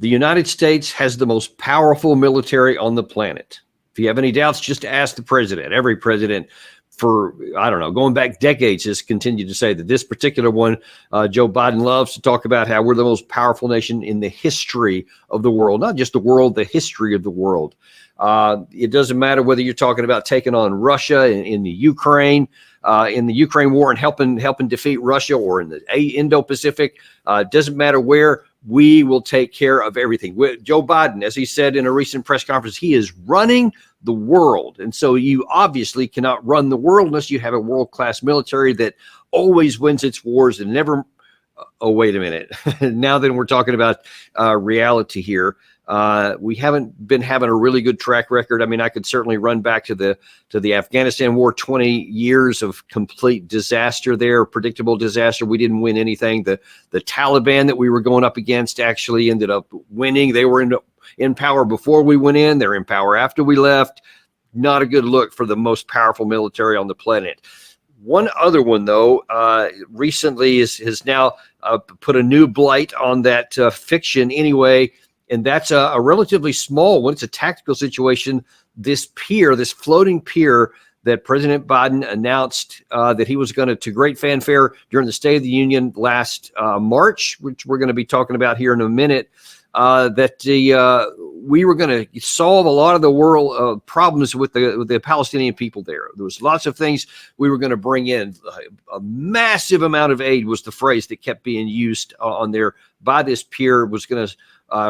The United States has the most powerful military on the planet. If you have any doubts, just ask the president. Every president for, I don't know, going back decades has continued to say that this particular one, Joe Biden loves to talk about how we're the most powerful nation in the history of the world, not just the world, the history of the world. It doesn't matter whether you're talking about taking on Russia in the Ukraine war and helping defeat Russia, or in the Indo-Pacific. Doesn't matter where. We will take care of everything. Joe Biden, as he said in a recent press conference, he is running the world. And so you obviously cannot run the world unless you have a world-class military that always wins its wars and never. Oh, wait a minute. Now then we're talking about reality here. We haven't been having a really good track record. I mean, I could certainly run back to the Afghanistan war, 20 years of complete disaster there, predictable disaster. We didn't win anything. The Taliban that we were going up against actually ended up winning. They were in power before we went in. They're in power after we left. Not a good look for the most powerful military on the planet. One other one, though, recently has now put a new blight on that fiction anyway. And that's a relatively small one. It's a tactical situation. This pier, this floating pier that President Biden announced that he was going to great fanfare during the State of the Union last March, which we're going to be talking about here in a minute, we were going to solve a lot of the world problems with the Palestinian people there. There was lots of things we were going to bring in. A massive amount of aid was the phrase that kept being used on there by this pier. Was going to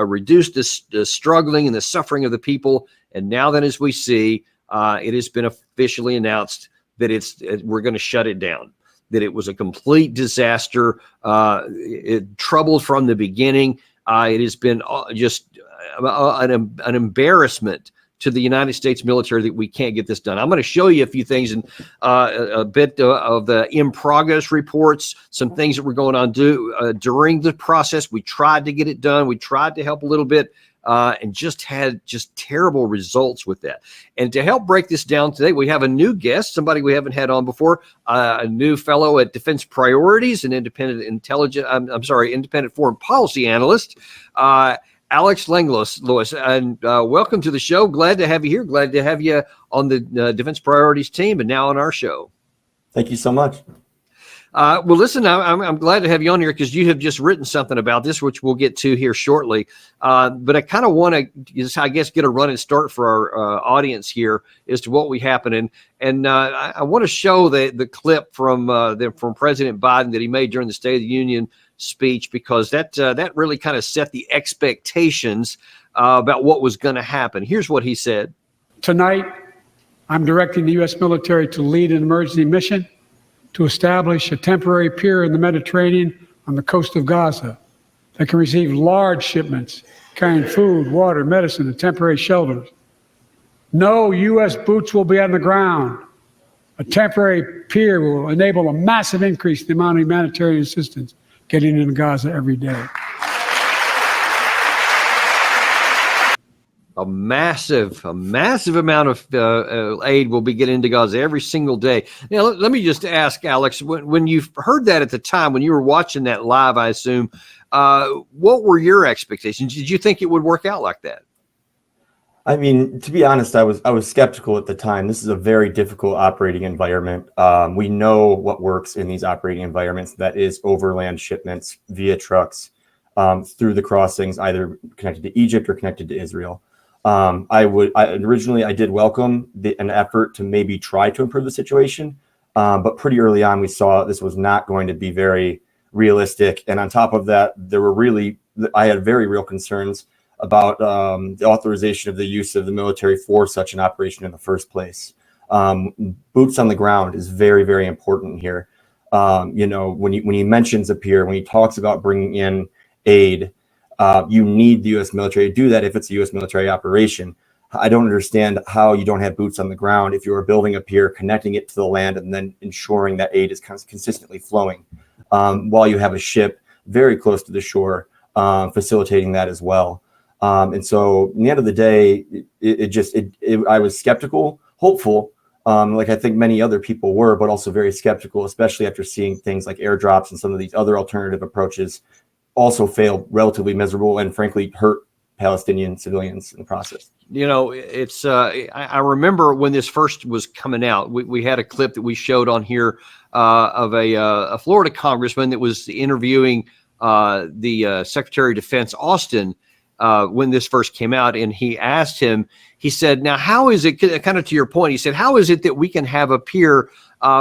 reduce the struggling and the suffering of the people. And now then, as we see, it has been officially announced that we're going to shut it down, that it was a complete disaster, troubled from the beginning. It has been just an embarrassment to the United States military that we can't get this done. I'm going to show you a few things and a bit of the in progress reports, some things that were going on during the process. We tried to get it done. We tried to help a little bit and just had terrible results with that. And to help break this down today, we have a new guest, somebody we haven't had on before, a new fellow at Defense Priorities, an independent foreign policy analyst, Alex Langlois, and welcome to the show. Glad to have you here. Glad to have you on the Defense Priorities team and now on our show. Thank you so much. Well, listen, I'm glad to have you on here because you have just written something about this, which we'll get to here shortly. But I kind of want to, I guess, get a running start for our audience here as to what we happened. And I want to show the clip from President Biden that he made during the State of the Union speech, because that really kind of set the expectations about what was going to happen. Here's what he said. Tonight, I'm directing the U.S. military to lead an emergency mission to establish a temporary pier in the Mediterranean on the coast of Gaza that can receive large shipments carrying food, water, medicine, and temporary shelters. No U.S. boots will be on the ground. A temporary pier will enable a massive increase in the amount of humanitarian assistance getting into Gaza every day. A massive amount of aid will be getting into Gaza every single day. Now, let me just ask, Alex, when you heard that at the time, when you were watching that live, I assume, what were your expectations? Did you think it would work out like that? I mean, to be honest, I was skeptical at the time. This is a very difficult operating environment. We know what works in these operating environments. That is overland shipments via trucks through the crossings, either connected to Egypt or connected to Israel. Originally I did welcome an effort to maybe try to improve the situation, but pretty early on we saw this was not going to be very realistic. And on top of that, I had very real concerns about the authorization of the use of the military for such an operation in the first place. Boots on the ground is very, very important here. When he mentions a pier, when he talks about bringing in aid, you need the U.S. military to do that if it's a U.S. military operation. I don't understand how you don't have boots on the ground if you are building a pier, connecting it to the land, and then ensuring that aid is consistently flowing while you have a ship very close to the shore facilitating that as well. And so, in the end of the day, I was skeptical, hopeful, like I think many other people were, but also very skeptical, especially after seeing things like airdrops and some of these other alternative approaches also failed relatively miserable and frankly hurt Palestinian civilians in the process. You know, it's I remember when this first was coming out, we had a clip that we showed on here of a Florida congressman that was interviewing the Secretary of Defense Austin when this first came out, and he asked him, he said, now how is it, kind of to your point, he said, how is it that we can have a pier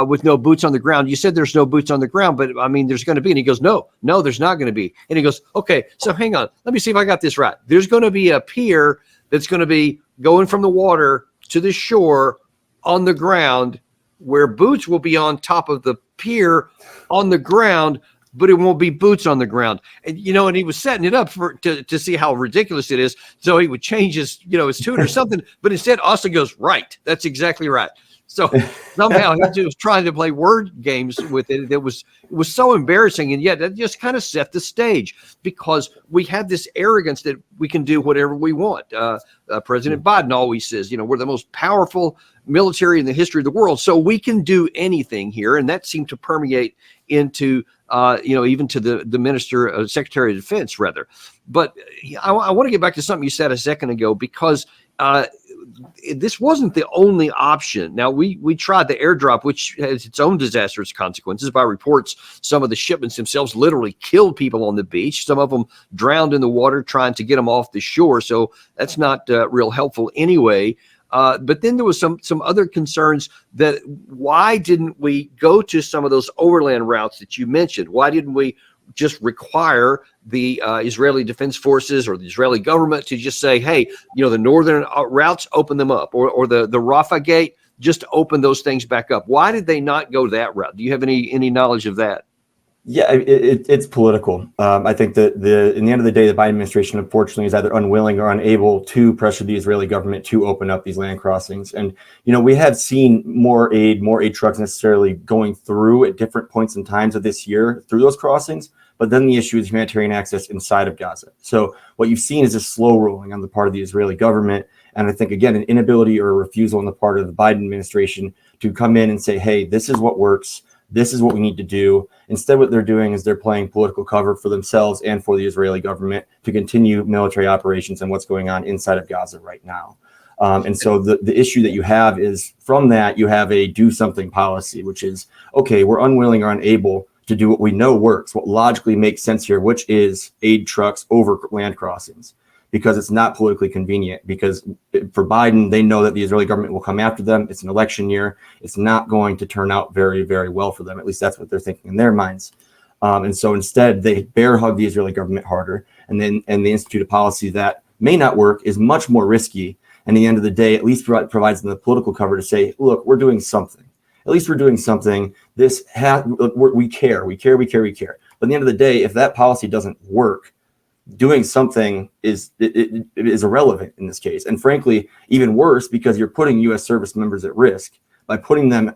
with no boots on the ground? You said there's no boots on the ground, but I mean, there's going to be. And he goes, no, there's not going to be. And he goes, okay, so hang on, let me see if I got this right. There's going to be a pier that's going to be going from the water to the shore on the ground, where boots will be on top of the pier on the ground, but it won't be boots on the ground. And, you know, and he was setting it up to see how ridiculous it is. So he would change his, his tune or something. But instead, Austin goes, right. That's exactly right. So somehow he was trying to play word games with it. It was so embarrassing. And yet that just kind of set the stage, because we have this arrogance that we can do whatever we want. President Biden always says, we're the most powerful military in the history of the world, so we can do anything here. And that seemed to permeate into, even to the minister, Secretary of Defense, rather. But I want to get back to something you said a second ago, because this wasn't the only option. Now, we tried the airdrop, which has its own disastrous consequences. By reports, some of the shipments themselves literally killed people on the beach. Some of them drowned in the water trying to get them off the shore. So that's not real helpful anyway. But then there was some other concerns that why didn't we go to some of those overland routes that you mentioned? Why didn't we just require the Israeli Defense Forces or the Israeli government to just say, hey, the northern routes, open them up, or the Rafah gate, just open those things back up? Why did they not go that route? Do you have any knowledge of that? Yeah, it's political. I think that in the end of the day, the Biden administration, unfortunately, is either unwilling or unable to pressure the Israeli government to open up these land crossings. And, we have seen more aid trucks necessarily going through at different points in times of this year through those crossings. But then the issue is humanitarian access inside of Gaza. So what you've seen is a slow rolling on the part of the Israeli government. And I think, again, an inability or a refusal on the part of the Biden administration to come in and say, hey, this is what works. This is what we need to do. Instead, what they're doing is they're playing political cover for themselves and for the Israeli government to continue military operations and what's going on inside of Gaza right now. And so the issue that you have is, from that, you have a do something policy, which is, okay, we're unwilling or unable to do what we know works, what logically makes sense here, which is aid trucks over land crossings, because it's not politically convenient. Because for Biden, they know that the Israeli government will come after them. It's an election year. It's not going to turn out very, very well for them. At least that's what they're thinking in their minds. And so instead, they bear hug the Israeli government harder, and they institute a policy that may not work, is much more risky. And at the end of the day, at least provides them the political cover to say, look, we're doing something. At least we're doing something. We care. But at the end of the day, if that policy doesn't work, doing something is irrelevant in this case. And frankly, even worse, because you're putting U.S. service members at risk by putting them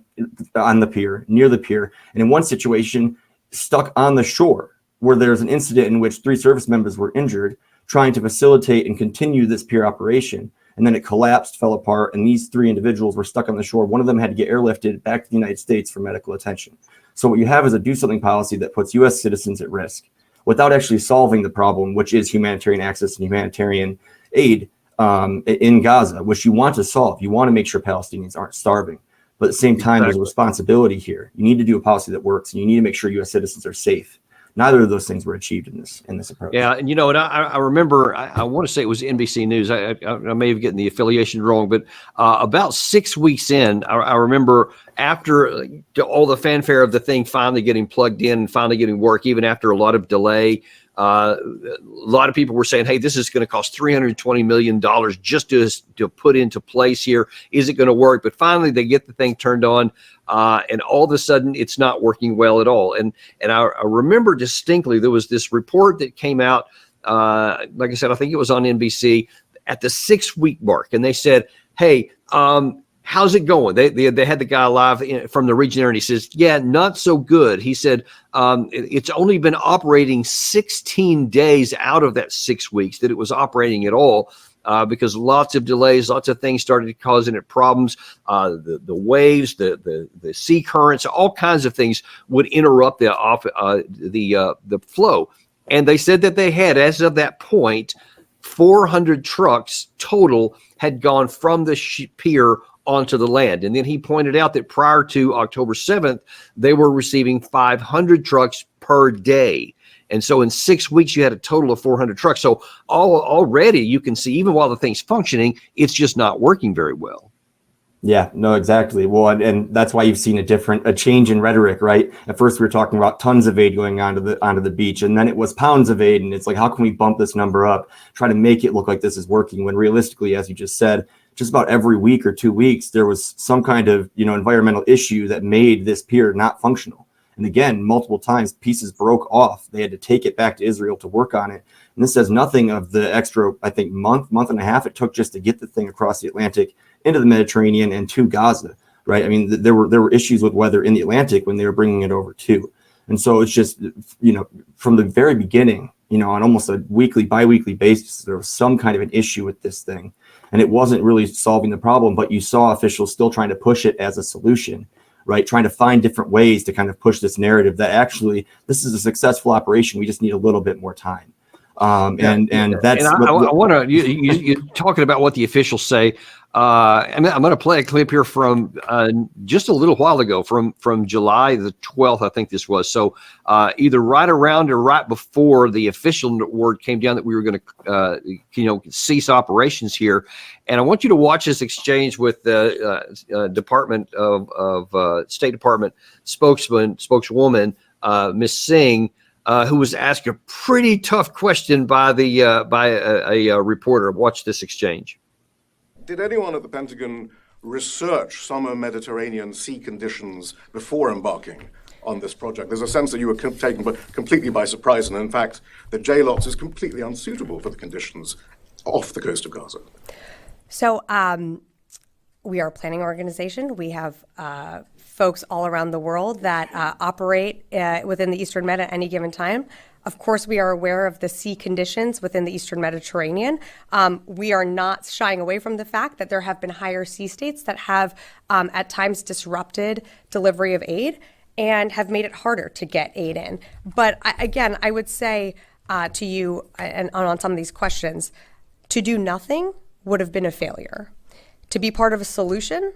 on the pier, near the pier, and in one situation, stuck on the shore, where there's an incident in which 3 service members were injured trying to facilitate and continue this pier operation. And then it collapsed, fell apart, and these 3 individuals were stuck on the shore. One of them had to get airlifted back to the United States for medical attention. So what you have is a do something policy that puts U.S. citizens at risk without actually solving the problem, which is humanitarian access and humanitarian aid in Gaza, which you want to solve. You want to make sure Palestinians aren't starving. But at the same time, There's a responsibility here. You need to do a policy that works, and you need to make sure U.S. citizens are safe. Neither of those things were achieved in this approach. Yeah, and and I remember, I want to say it was NBC News. I may have gotten the affiliation wrong, but about 6 weeks in, I remember after all the fanfare of the thing finally getting plugged in and finally getting work, even after a lot of delay, a lot of people were saying, hey, this is going to cost $320 million just to put into place here. Is it going to work? But finally, they get the thing turned on. And all of a sudden, it's not working well at all. And I remember distinctly, there was this report that came out, like I said, I think it was on NBC, at the 6-week mark. And they said, hey, how's it going? They had the guy live from the region there, and he says, yeah, not so good. He said, it's only been operating 16 days out of that 6 weeks that it was operating at all. Because lots of delays, lots of things started causing it problems. The waves, the sea currents, all kinds of things would interrupt the flow. And they said that they had, as of that point, 400 trucks total had gone from the pier onto the land. And then he pointed out that prior to October 7th, they were receiving 500 trucks per day. And so in 6 weeks, you had a total of 400 trucks. So already you can see, even while the thing's functioning, it's just not working very well. Yeah, no, exactly. Well, and that's why you've seen a change in rhetoric, right? At first we were talking about tons of aid going onto the beach, and then it was pounds of aid. And it's like, how can we bump this number up, try to make it look like this is working, when realistically, as you just said, just about every week or 2 weeks, there was some kind of, environmental issue that made this pier not functional. And again, multiple times pieces broke off. They had to take it back to Israel to work on it. And this says nothing of the extra, I think, month and a half it took just to get the thing across the Atlantic into the Mediterranean and to Gaza, right? I mean, there were issues with weather in the Atlantic when they were bringing it over too. And so it's just, from the very beginning, on almost a bi-weekly basis, there was some kind of an issue with this thing. And it wasn't really solving the problem, but you saw officials still trying to push it as a solution, right? Trying to find different ways to kind of push this narrative that actually this is a successful operation. We just need a little bit more time. And that's. And I want to, you're talking about what the officials say. I'm going to play a clip here from just a little while ago, from July the 12th, I think this was. So either right around or right before the official word came down that we were going to, cease operations here. And I want you to watch this exchange with the Department of State Department spokeswoman, Ms. Singh, who was asked a pretty tough question by a reporter. Watch this exchange. Did anyone at the Pentagon research summer Mediterranean sea conditions before embarking on this project? There's a sense that you were taken completely by surprise, and in fact, the J-Lots is completely unsuitable for the conditions off the coast of Gaza. So we are a planning organization. We have folks all around the world that operate within the Eastern Med at any given time. Of course, we are aware of the sea conditions within the Eastern Mediterranean. We are not shying away from the fact that there have been higher sea states that have at times disrupted delivery of aid and have made it harder to get aid in. But I would say to you, and on some of these questions, to do nothing would have been a failure. To be part of a solution,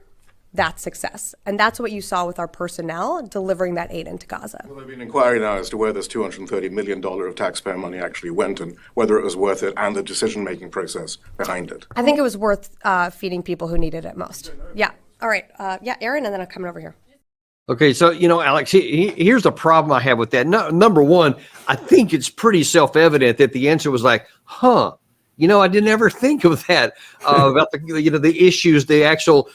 that's success. And that's what you saw with our personnel delivering that aid into Gaza. Well, there's been inquiry now as to where this $230 million of taxpayer money actually went and whether it was worth it, and the decision-making process behind it. I think it was worth feeding people who needed it most. Yeah. All right. Aaron, and then I'm coming over here. Okay, so, Alex, here's the problem I have with that. Number one, I think it's pretty self-evident that the answer was like, I didn't ever think of that about the issues, the actual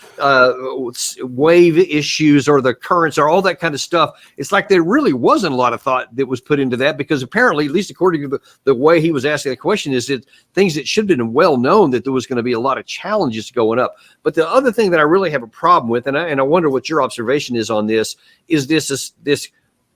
wave issues or the currents or all that kind of stuff. It's like there really wasn't a lot of thought that was put into that, because apparently, at least according to the way he was asking the question, is that things that should have been well known that there was going to be a lot of challenges going up. But the other thing that I really have a problem with, and I wonder what your observation is on this, is this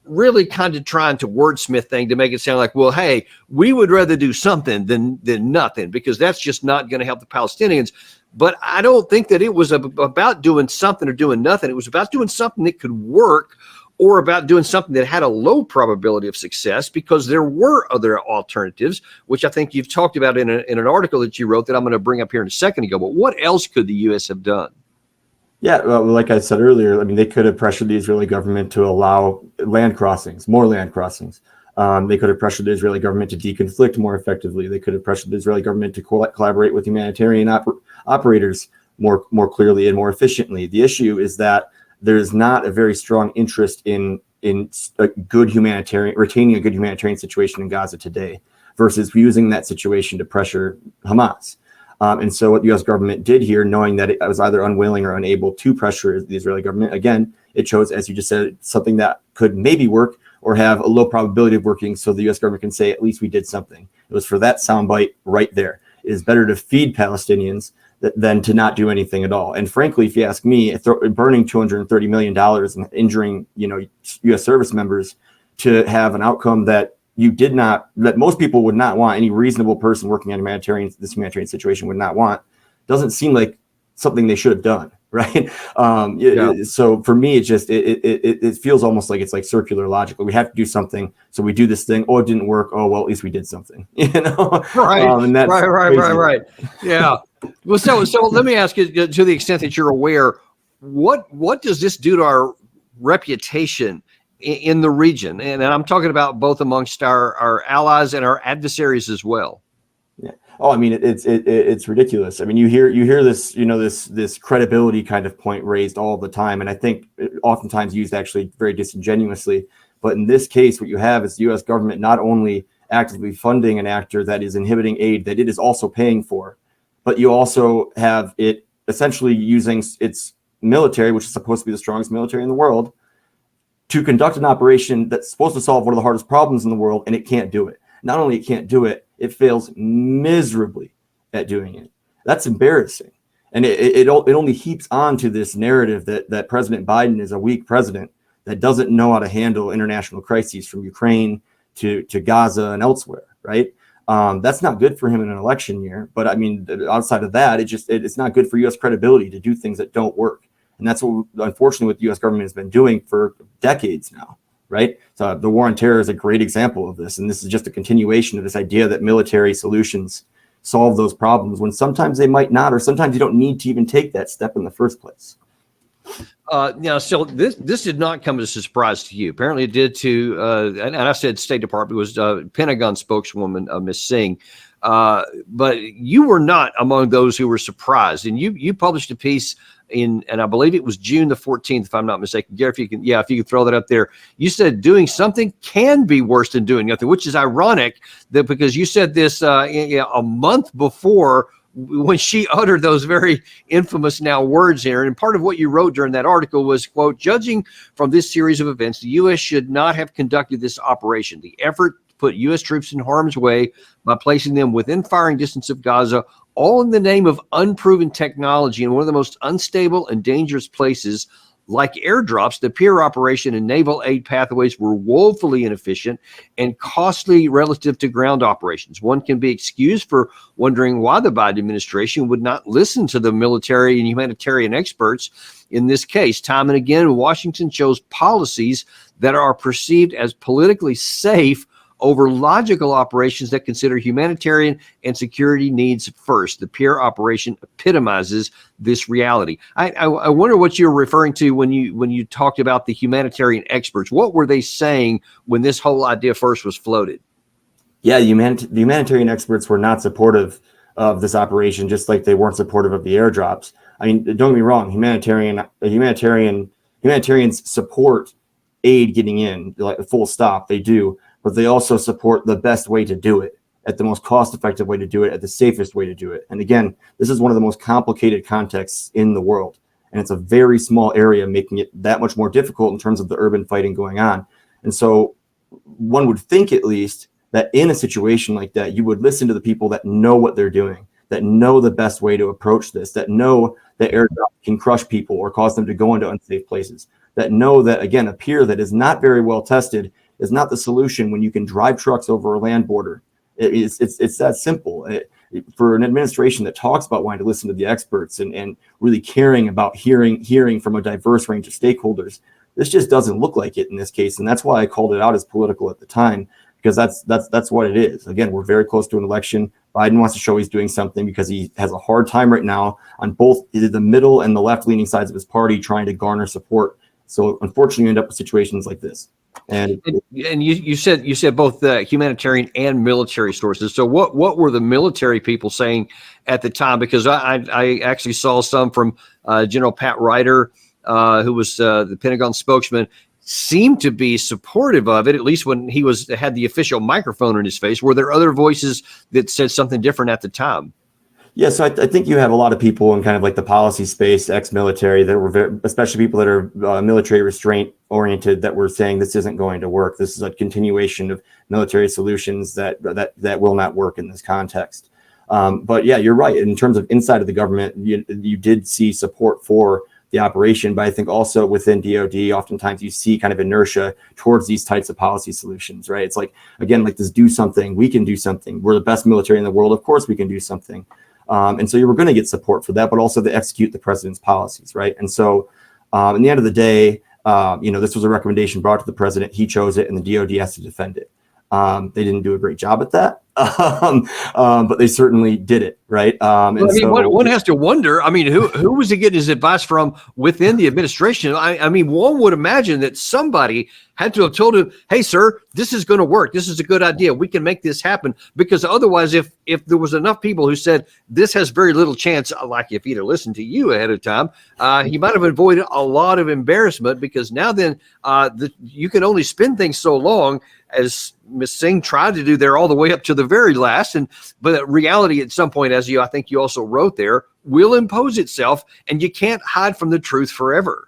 really kind of trying to wordsmith thing to make it sound like, well, hey, we would rather do something than nothing, because that's just not going to help the Palestinians. But I don't think that it was about doing something or doing nothing. It was about doing something that could work, or about doing something that had a low probability of success, because there were other alternatives, which I think you've talked about in an article that you wrote that I'm going to bring up here in a second ago. But what else could the U.S. have done? Yeah, well, like I said earlier, I mean, they could have pressured the Israeli government to allow land crossings, more land crossings. They could have pressured the Israeli government to deconflict more effectively. They could have pressured the Israeli government to collaborate with humanitarian operators more clearly and more efficiently. The issue is that there's not a very strong interest in a good retaining a good humanitarian situation in Gaza today, versus using that situation to pressure Hamas. And so what the U.S. government did here, knowing that it was either unwilling or unable to pressure the Israeli government, again, it chose, as you just said, something that could maybe work or have a low probability of working, so the U.S. government can say, at least we did something. It was for that soundbite right there. It is better to feed Palestinians than to not do anything at all. And frankly, if you ask me, burning $230 million and injuring, U.S. service members to have an outcome that that most people would not want, any reasonable person working on this humanitarian situation would not want, doesn't seem like something they should have done, right? Yeah. So for me, it feels almost like it's like circular logic. We have to do something, so we do this thing. Oh, it didn't work. Oh, well, at least we did something, you know? Right. And that's Right. Yeah. Well, so let me ask you, to the extent that you're aware, what does this do to our reputation in the region? And I'm talking about both amongst our allies and our adversaries as well. Yeah. Oh, I mean, it's ridiculous. I mean, you hear this, this credibility kind of point raised all the time, and I think oftentimes used actually very disingenuously. But in this case, what you have is the U.S. government not only actively funding an actor that is inhibiting aid that it is also paying for, but you also have it essentially using its military, which is supposed to be the strongest military in the world, to conduct an operation that's supposed to solve one of the hardest problems in the world, and it can't do it. Not only it can't do it, it fails miserably at doing it. That's embarrassing. And it only heaps on to this narrative that President Biden is a weak president that doesn't know how to handle international crises, from Ukraine to Gaza and elsewhere, right? That's not good for him in an election year. But I mean, outside of that, it's not good for U.S. credibility to do things that don't work. And that's unfortunately, what the U.S. government has been doing for decades now. Right. So the war on terror is a great example of this. And this is just a continuation of this idea that military solutions solve those problems, when sometimes they might not, or sometimes you don't need to even take that step in the first place. Now, so this did not come as a surprise to you. Apparently it did to, and I said State Department, was Pentagon spokeswoman, Ms. Singh. But you were not among those who were surprised. And you published a piece and I believe it was June the 14th, if I'm not mistaken. Gary, if you can throw that up there. You said doing something can be worse than doing nothing, which is ironic that because you said this a month before when she uttered those very infamous now words here. And part of what you wrote during that article was, quote, judging from this series of events, the U.S. should not have conducted this operation. The effort to put U.S. troops in harm's way by placing them within firing distance of Gaza, all in the name of unproven technology in one of the most unstable and dangerous places, like airdrops. The Pier operation and naval aid pathways were woefully inefficient and costly relative to ground operations. One can be excused for wondering why the Biden administration would not listen to the military and humanitarian experts in this case. Time and again, Washington chose policies that are perceived as politically safe over logical operations that consider humanitarian and security needs first. The Pier operation epitomizes this reality. I wonder what you're referring to when you talked about the humanitarian experts. What were they saying when this whole idea first was floated? Yeah, the humanitarian experts were not supportive of this operation, just like they weren't supportive of the airdrops. I mean, don't get me wrong, humanitarians support aid getting in, like full stop, they do. But they also support the best way to do it, at the most cost-effective way to do it, at the safest way to do it. And again, this is one of the most complicated contexts in the world. And it's a very small area, making it that much more difficult in terms of the urban fighting going on. And so one would think, at least, that in a situation like that, you would listen to the people that know what they're doing, that know the best way to approach this, that know that airdrop can crush people or cause them to go into unsafe places, that know that, again, a pier that is not very well tested is not the solution when you can drive trucks over a land border. It's that simple. For an administration that talks about wanting to listen to the experts and really caring about hearing from a diverse range of stakeholders, this just doesn't look like it in this case. And that's why I called it out as political at the time, because that's what it is. Again, we're very close to an election. Biden wants to show he's doing something because he has a hard time right now on both the middle and the left-leaning sides of his party trying to garner support. So unfortunately, you end up with situations like this. And you said both humanitarian and military sources. So what were the military people saying at the time? Because I actually saw some from General Pat Ryder, who was the Pentagon spokesman, seemed to be supportive of it, at least when he had the official microphone in his face. Were there other voices that said something different at the time? Yeah, so I think you have a lot of people in kind of like the policy space, ex-military, that were especially people that are military restraint oriented, that were saying this isn't going to work. This is a continuation of military solutions that will not work in this context. But yeah, you're right. In terms of inside of the government, you did see support for the operation, but I think also within DOD, oftentimes you see kind of inertia towards these types of policy solutions, right? It's like, again, like this do something, we can do something. We're the best military in the world. Of course we can do something. And so you were going to get support for that, but also to execute the president's policies, right? And so in the end of the day, this was a recommendation brought to the president. He chose it, and the DOD has to defend it. They didn't do a great job at that, but they certainly did it, right? One has to wonder. I mean, who was he getting his advice from within the administration? I mean, one would imagine that somebody had to have told him, "Hey, sir, this is going to work. This is a good idea. We can make this happen." Because otherwise, if there was enough people who said this has very little chance, like if he'd have listened to you ahead of time, he might have avoided a lot of embarrassment. Because now then, you can only spin things so long, as Ms. Singh tried to do there, all the way up to the very last. But reality at some point, as I think you also wrote there, will impose itself, and you can't hide from the truth forever.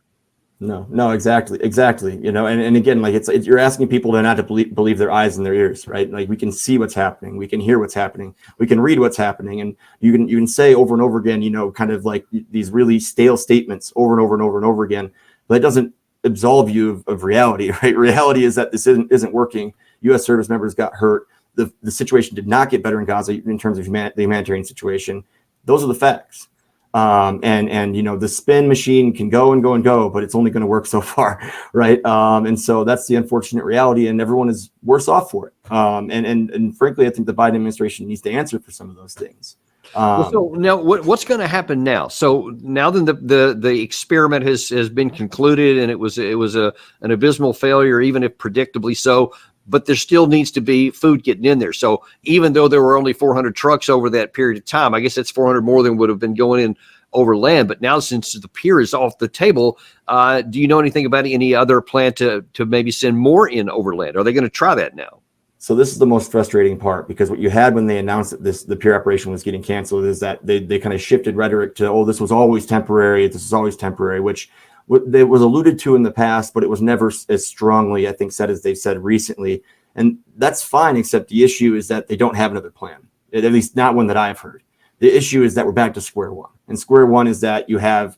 No, exactly. And again, like you're asking people to not to believe their eyes and their ears, right? Like we can see what's happening, we can hear what's happening, we can read what's happening, and you can say over and over again, kind of like these really stale statements over and over and over and over again, but it doesn't absolve you of reality, right? Reality is that this isn't working. U.S. service members got hurt. The situation did not get better in Gaza in terms of the humanitarian situation. Those are the facts. The spin machine can go and go and go, but it's only going to work so far, right? And so that's the unfortunate reality, and everyone is worse off for it. And frankly, I think the Biden administration needs to answer for some of those things. So now, what's going to happen now? So now then, the experiment has been concluded, and it was an abysmal failure, even if predictably so. But there still needs to be food getting in there. So even though there were only 400 trucks over that period of time, I guess that's 400 more than would have been going in over land. But now, since the pier is off the table, do you know anything about any other plan to maybe send more in overland? Are they going to try that now? So this is the most frustrating part, because what you had when they announced that the pier operation was getting canceled is that they kind of shifted rhetoric to, oh, this was always temporary. This is always temporary, which it was alluded to in the past, but it was never as strongly, I think, said as they've said recently. And that's fine, except the issue is that they don't have another plan, at least not one that I've heard. The issue is that we're back to square one. And square one is that you have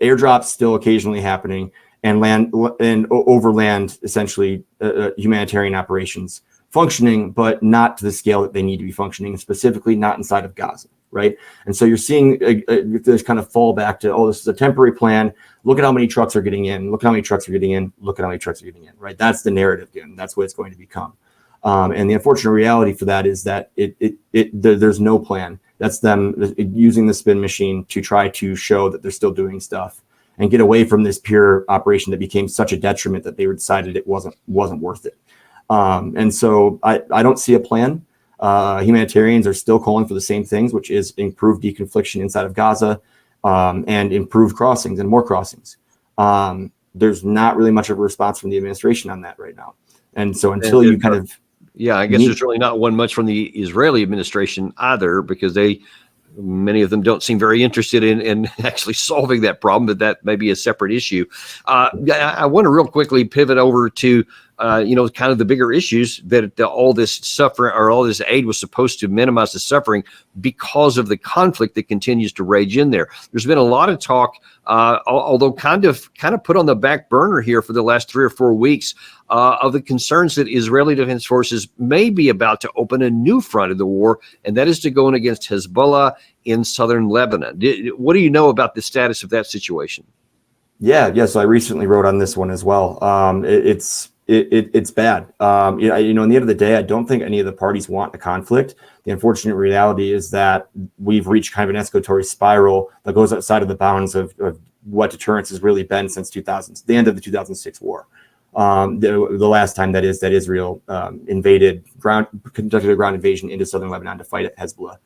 airdrops still occasionally happening, and land and overland, essentially humanitarian operations functioning, but not to the scale that they need to be functioning, and specifically not inside of Gaza, right? And so you're seeing this kind of fall back to, oh, this is a temporary plan. Look at how many trucks are getting in. Look at how many trucks are getting in. Look at how many trucks are getting in, right? That's the narrative again. That's what it's going to become. And the unfortunate reality for that is that there's no plan. That's them using the spin machine to try to show that they're still doing stuff and get away from this pure operation that became such a detriment that they decided it wasn't worth it. And so I don't see a plan. Humanitarians are still calling for the same things, which is improved deconfliction inside of Gaza, and improved crossings and more crossings. There's not really much of a response from the administration on that right now. And so until you kind of... Yeah, I guess there's really not one much from the Israeli administration either, because many of them don't seem very interested in actually solving that problem, but that may be a separate issue. I want to real quickly pivot over to, kind of the bigger issues that all this suffering or all this aid was supposed to minimize the suffering because of the conflict that continues to rage in there. There's been a lot of talk, although kind of put on the back burner here for the last 3 or 4 weeks, of the concerns that Israeli Defense Forces may be about to open a new front of the war, and that is to go in against Hezbollah in southern Lebanon. What do you know about the status of that situation? Yeah. So I recently wrote on this one as well. It's bad. In the end of the day, I don't think any of the parties want a conflict. The unfortunate reality is that we've reached kind of an escalatory spiral that goes outside of the bounds of what deterrence has really been since the end of the 2006 war. The last time that Israel conducted a ground invasion into southern Lebanon to fight at Hezbollah.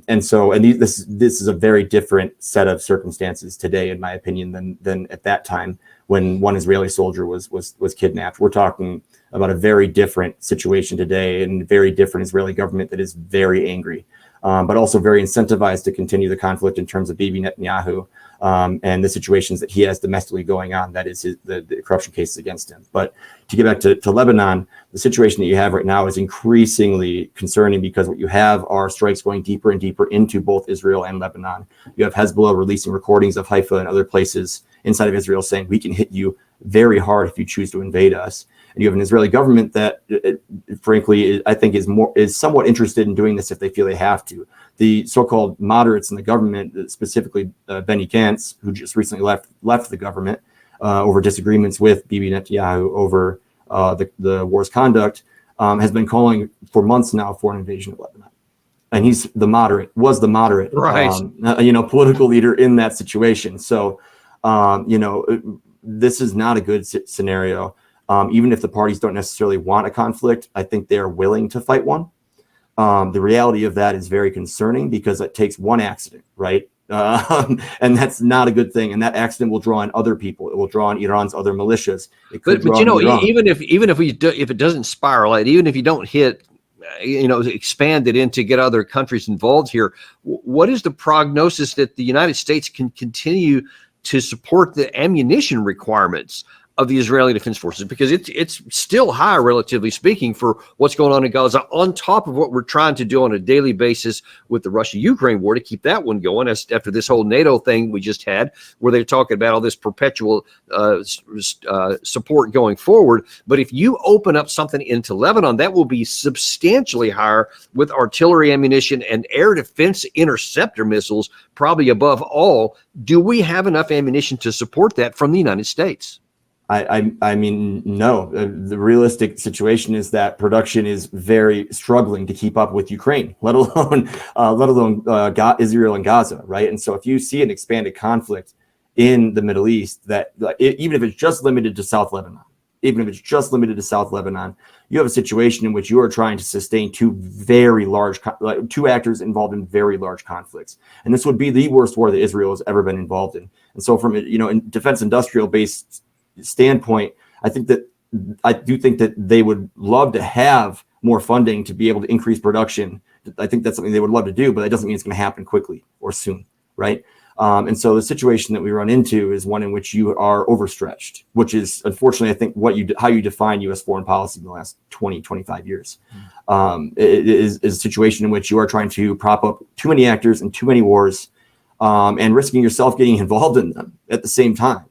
This is a very different set of circumstances today, in my opinion, than at that time when one Israeli soldier was kidnapped. We're talking about a very different situation today, and a very different Israeli government that is very angry, but also very incentivized to continue the conflict in terms of Bibi Netanyahu and the situations that he has domestically going on. That is the corruption cases against him. But to get back to Lebanon, the situation that you have right now is increasingly concerning, because what you have are strikes going deeper and deeper into both Israel and Lebanon. You have Hezbollah releasing recordings of Haifa and other places inside of Israel saying, we can hit you very hard if you choose to invade us. and you have an Israeli government that, frankly, I think is somewhat interested in doing this if they feel they have to. The so-called moderates in the government, specifically Benny Gantz, who just recently left the government over disagreements with Bibi Netanyahu over the war's conduct, has been calling for months now for an invasion of Lebanon. And was the moderate, right. Political leader in that situation. So, this is not a good scenario. Even if the parties don't necessarily want a conflict, I think they are willing to fight one. The reality of that is very concerning because it takes one accident, right? And that's not a good thing. And that accident will draw in other people. It will draw in Iran's other militias. But even if it doesn't spiral out, even if you don't hit, expand it into get other countries involved here, what is the prognosis that the United States can continue to support the ammunition requirements of the Israeli Defense Forces? Because it's still high, relatively speaking, for what's going on in Gaza, on top of what we're trying to do on a daily basis with the Russia-Ukraine war to keep that one going. After this whole NATO thing we just had, where they're talking about all this perpetual support going forward. But if you open up something into Lebanon, that will be substantially higher with artillery ammunition and air defense interceptor missiles, probably above all. Do we have enough ammunition to support that from the United States? I mean, no. The realistic situation is that production is very struggling to keep up with Ukraine, let alone Israel and Gaza, right? And so, if you see an expanded conflict in the Middle East, even if it's just limited to South Lebanon, you have a situation in which you are trying to sustain two actors involved in very large conflicts, and this would be the worst war that Israel has ever been involved in. And so, from in defense industrial based standpoint, I do think that they would love to have more funding to be able to increase production. I think that's something they would love to do, but that doesn't mean it's going to happen quickly or soon, right? And so the situation that we run into is one in which you are overstretched, which is unfortunately, I think, how you define U.S. foreign policy in the last 20, 25 years. It is a situation in which you are trying to prop up too many actors and too many wars, and risking yourself getting involved in them at the same time.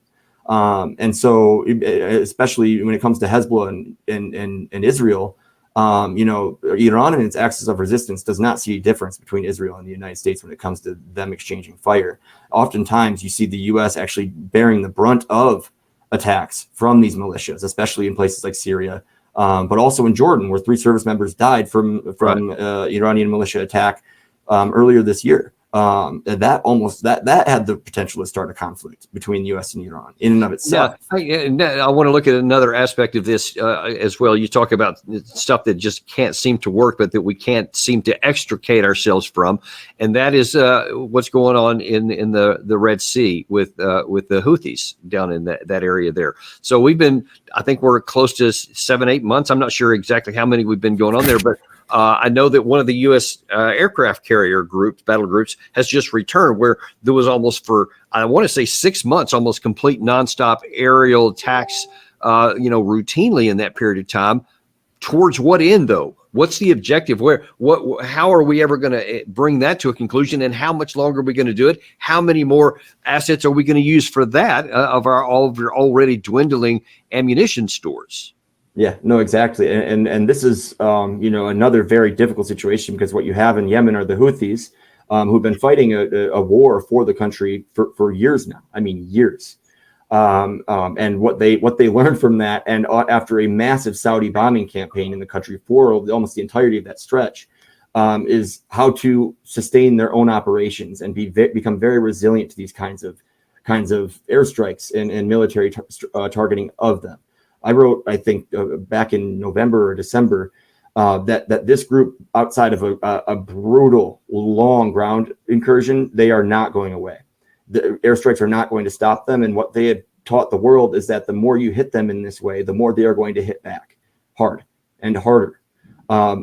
And so, especially when it comes to Hezbollah and Israel, Iran and its axis of resistance does not see a difference between Israel and the United States when it comes to them exchanging fire. Oftentimes, you see the U.S. actually bearing the brunt of attacks from these militias, especially in places like Syria, but also in Jordan, where 3 service members died from Iranian militia attack earlier this year. That had the potential to start a conflict between the U.S. and Iran in and of itself. Yeah, I want to look at another aspect of this as well. You talk about stuff that just can't seem to work, but that we can't seem to extricate ourselves from, and that is what's going on in the Red Sea with the Houthis down in that area there. So I think we're close to 7-8 months. I'm not sure exactly how many we've been going on there, but I know that one of the U.S. aircraft carrier battle groups, has just returned, where there was almost for, I want to say 6 months, almost complete nonstop aerial attacks, routinely in that period of time. Towards what end, though? What's the objective? How are we ever going to bring that to a conclusion? And how much longer are we going to do it? How many more assets are we going to use for that of our already dwindling ammunition stores? Yeah, no, exactly. And this is, another very difficult situation, because what you have in Yemen are the Houthis, who've been fighting a war for the country for years now. I mean, years. And what they learned from that, and after a massive Saudi bombing campaign in the country for almost the entirety of that stretch, is how to sustain their own operations and become very resilient to these kinds of airstrikes and military targeting of them. I wrote, I think, back in November or December, that this group, outside of a brutal, long ground incursion, they are not going away. The airstrikes are not going to stop them. And what they had taught the world is that the more you hit them in this way, the more they are going to hit back hard and harder.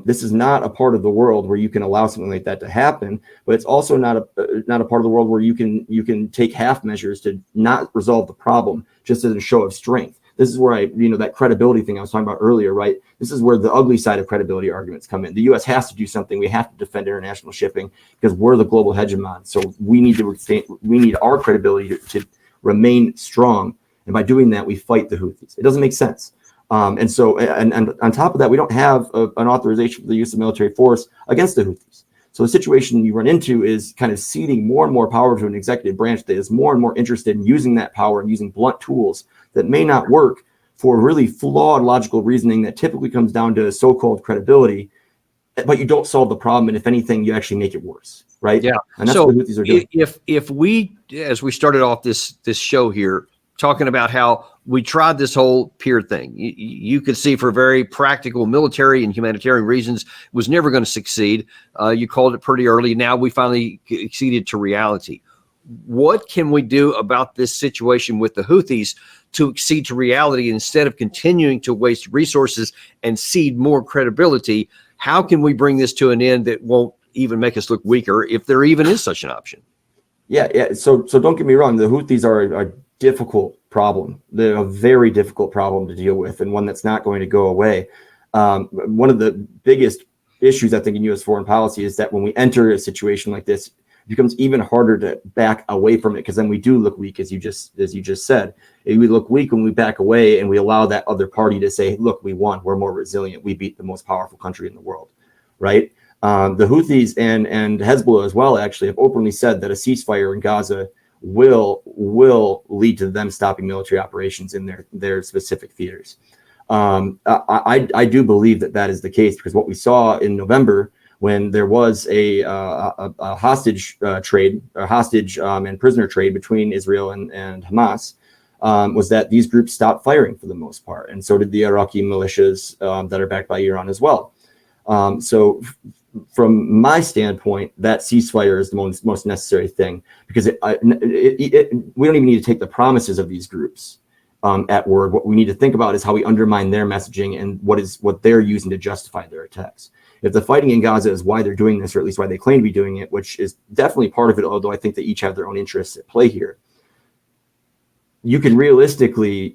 This is not a part of the world where you can allow something like that to happen, but it's also not a part of the world where you can take half measures to not resolve the problem just as a show of strength. This is where that credibility thing I was talking about earlier, right? This is where the ugly side of credibility arguments come in. The U.S. has to do something. We have to defend international shipping because we're the global hegemon. So we need our credibility to remain strong. And by doing that, we fight the Houthis. It doesn't make sense. And so, and on top of that, we don't have an authorization for the use of military force against the Houthis. So the situation you run into is kind of ceding more and more power to an executive branch that is more and more interested in using that power and using blunt tools that may not work for really flawed logical reasoning that typically comes down to so-called credibility, but you don't solve the problem. And if anything, you actually make it worse, right? Yeah. And that's So what the Houthis are doing. if we, as we started off this show here, talking about how we tried this whole pier thing, you could see for very practical military and humanitarian reasons, it was never going to succeed. You called it pretty early. Now we finally acceded to reality. What can we do about this situation with the Houthis to accede to reality instead of continuing to waste resources and cede more credibility? How can we bring this to an end that won't even make us look weaker, if there even is such an option? Yeah. So don't get me wrong. The Houthis are a difficult problem. They're a very difficult problem to deal with, and one that's not going to go away. One of the biggest issues, I think, in U.S. foreign policy is that when we enter a situation like this, it becomes even harder to back away from it, because then we do look weak, as you just said. We look weak when we back away and we allow that other party to say, look, we won, we're more resilient, we beat the most powerful country in the world, right? The Houthis and Hezbollah as well actually have openly said that a ceasefire in Gaza will lead to them stopping military operations in their specific theaters. I do believe that is the case, because what we saw in November, when there was a hostage trade, or hostage and prisoner trade between Israel and Hamas, was that these groups stopped firing for the most part, and so did the Iraqi militias that are backed by Iran as well. So from my standpoint, that ceasefire is the most necessary thing, because we don't even need to take the promises of these groups at word. What we need to think about is how we undermine their messaging and what they're using to justify their attacks. If the fighting in Gaza is why they're doing this, or at least why they claim to be doing it, which is definitely part of it, although I think they each have their own interests at play here, you can realistically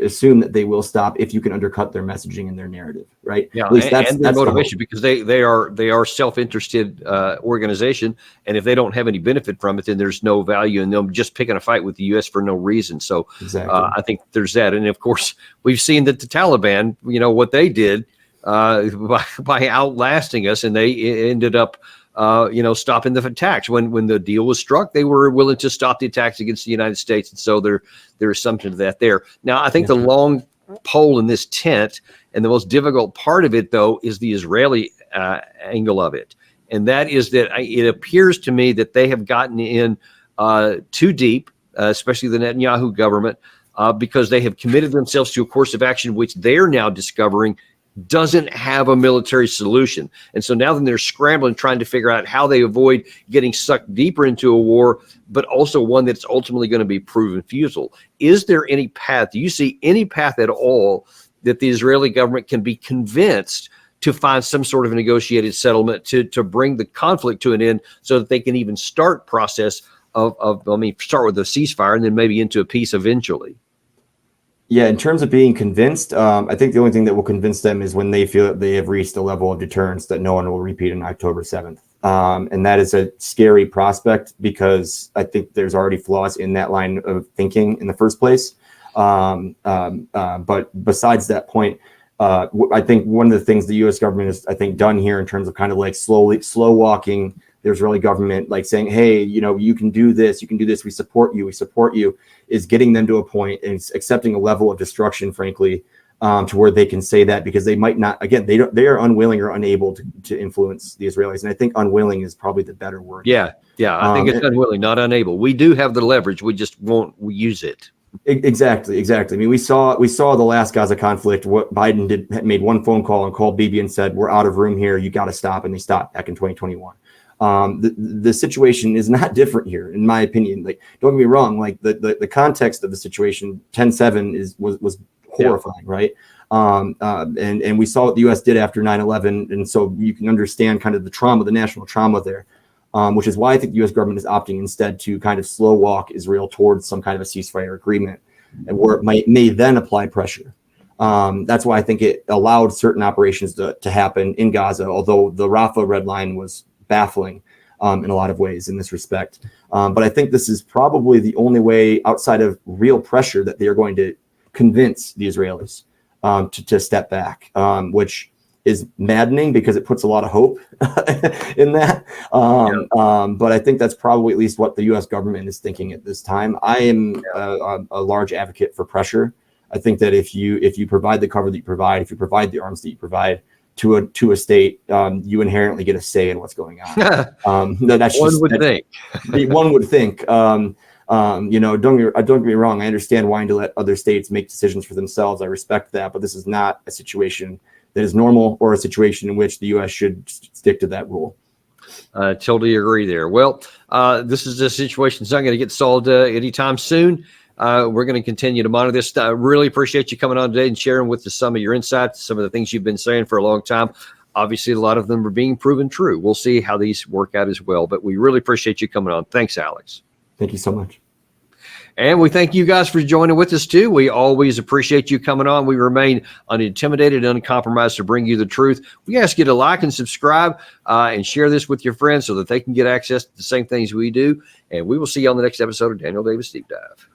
assume that they will stop if you can undercut their messaging and their narrative, right? Yeah, at least that's their the motivation, because they are self-interested organization, and if they don't have any benefit from it, then there's no value in them just picking a fight with the U.S. for no reason. So exactly. I think there's that, and of course we've seen that the Taliban, what they did by outlasting us, and they ended up stopping the attacks. When the deal was struck, they were willing to stop the attacks against the United States. And so there is something to that there. Now, I think the long pole in this tent, and the most difficult part of it, though, is the Israeli angle of it. And that is that it appears to me that they have gotten in too deep, especially the Netanyahu government, because they have committed themselves to a course of action which they're now discovering doesn't have a military solution. And so now then they're scrambling, trying to figure out how they avoid getting sucked deeper into a war, but also one that's ultimately going to be proven futile. Is there any path? Do you see any path at all that the Israeli government can be convinced to find some sort of a negotiated settlement to bring the conflict to an end, so that they can even start process start with a ceasefire and then maybe into a peace eventually? Yeah, in terms of being convinced, I think the only thing that will convince them is when they feel that they have reached a level of deterrence that no one will repeat on October 7th. And that is a scary prospect, because I think there's already flaws in that line of thinking in the first place. But besides that point, I think one of the things the U.S. government has, I think, done here in terms of kind of like slow walking the Israeli government, like saying, hey, you can do this, we support you, is getting them to a point and accepting a level of destruction, frankly, to where they can say that, because they might not, again, they are unwilling or unable to influence the Israelis. And I think unwilling is probably the better word. Yeah. I think it's unwilling, not unable. We do have the leverage. We just won't use it. Exactly. I mean, we saw the last Gaza conflict. What Biden made one phone call and called Bibi and said, we're out of room here, you got to stop. And they stopped back in 2021. The situation is not different here, in my opinion. Like, don't get me wrong, like the context of the situation, 10/7 was horrifying, right? And we saw what the U.S. did after 9/11, and so you can understand kind of the trauma, the national trauma there, which is why I think the U.S. government is opting instead to kind of slow walk Israel towards some kind of a ceasefire agreement, and where it may then apply pressure. That's why I think it allowed certain operations to happen in Gaza, although the Rafah red line was baffling in a lot of ways in this respect. But I think this is probably the only way outside of real pressure that they are going to convince the Israelis to step back, which is maddening because it puts a lot of hope in that. But I think that's probably at least what the U.S. government is thinking at this time. I am a large advocate for pressure. I think that if you provide the cover that you provide, if you provide the arms that you provide to a state, you inherently get a say in what's going on. That's One would think. One would think. Don't get me wrong. I understand wanting to let other states make decisions for themselves. I respect that, but this is not a situation that is normal or a situation in which the U.S. should stick to that rule. Totally agree there. Well, this is a situation that's not going to get solved anytime soon. We're going to continue to monitor this. I really appreciate you coming on today and sharing with us some of your insights, some of the things you've been saying for a long time. Obviously, a lot of them are being proven true. We'll see how these work out as well. But we really appreciate you coming on. Thanks, Alex. Thank you so much. And we thank you guys for joining with us, too. We always appreciate you coming on. We remain unintimidated, uncompromised to bring you the truth. We ask you to like and subscribe and share this with your friends so that they can get access to the same things we do. And we will see you on the next episode of Daniel Davis Deep Dive.